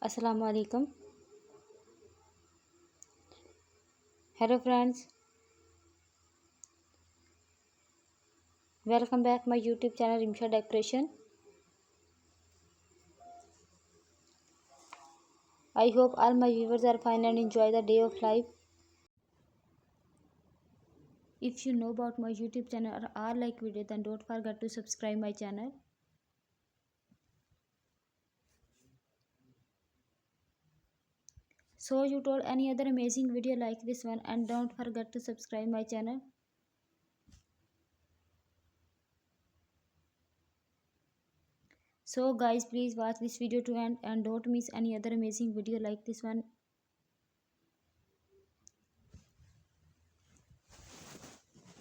Assalamu alaikum. Hello friends, welcome back my YouTube channel Rimsha Decoration. I hope all my viewers are fine and enjoy the day of life. If you know about my YouTube channel or are like video, then don't forget to subscribe my channel. So you told any other amazing video like this one, and don't forget to subscribe my channel. So guys, please watch this video to end and don't miss any other amazing video like this one.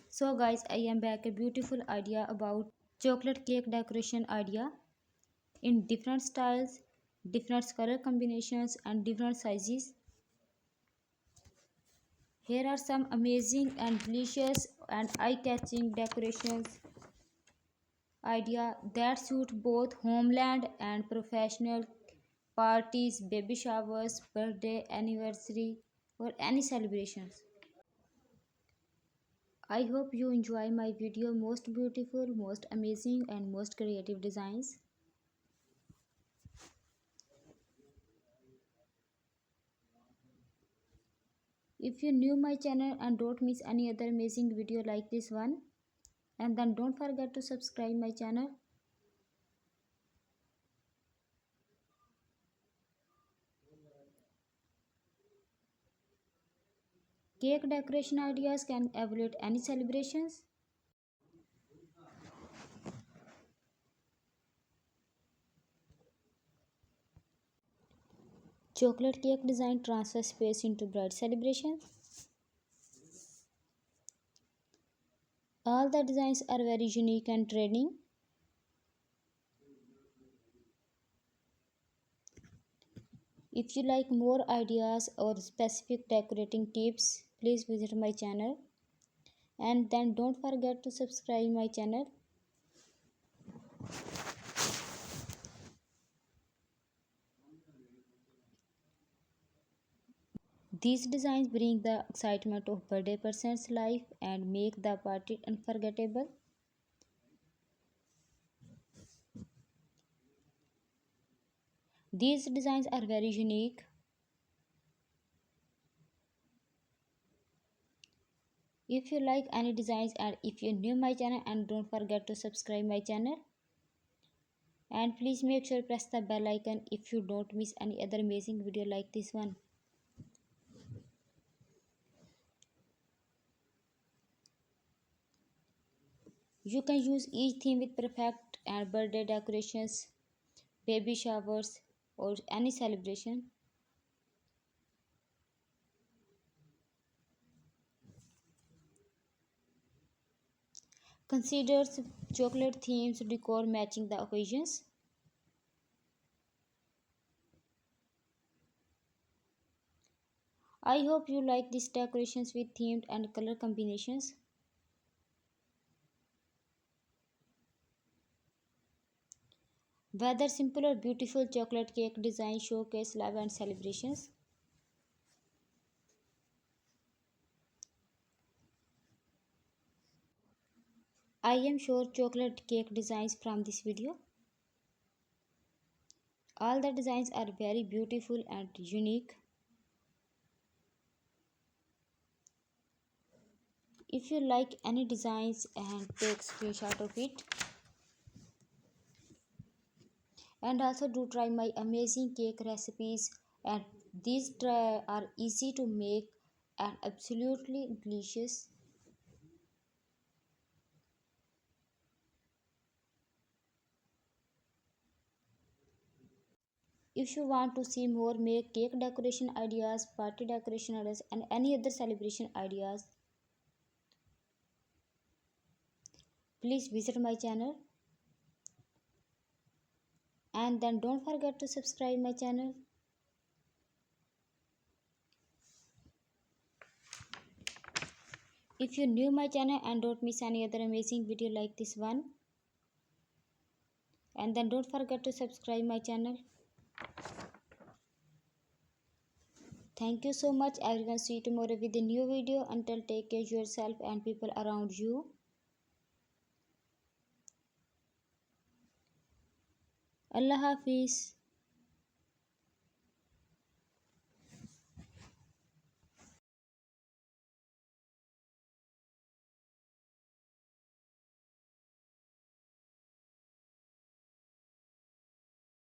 So guys, I am back a beautiful idea about chocolate cake decoration idea in different styles, different color combinations and different sizes. Here are some amazing and delicious and eye-catching decorations idea that suit both homeland and professional parties, baby showers, birthday, anniversary or any celebrations. I hope you enjoy my video. Most beautiful, most amazing and most creative designs. If you new my channel and don't miss any other amazing video like this one, and then don't forget to subscribe my channel. Cake decoration ideas can evaluate any celebrations. Chocolate cake design transfer space into bright celebrations. All the designs are very unique and trending. If you like more ideas or specific decorating tips, please visit my channel. And then don't forget to subscribe my channel. These designs bring the excitement of birthday person's life and make the party unforgettable. These designs are very unique. If you like any designs and if you new my channel, and don't forget to subscribe my channel. And please make sure press the bell icon if you don't miss any other amazing video like this one. You can use each theme with perfect and birthday decorations, baby showers or any celebration. Consider chocolate themes decor matching the occasions. I hope you like these decorations with themed and color combinations. Whether simple or beautiful, chocolate cake design showcase love and celebrations. I am sure chocolate cake designs from this video. All the designs are very beautiful and unique. If you like any designs, and take screenshot of it. And also do try my amazing cake recipes, and these are easy to make and absolutely delicious. If you want to see more make cake decoration ideas, party decoration ideas and any other celebration ideas, please visit my channel. And then don't forget to subscribe my channel. If you new my channel and don't miss any other amazing video like this one, and then don't forget to subscribe my channel. Thank you so much everyone. See you tomorrow with a new video. Until take care yourself and people around you. Allah Hafiz.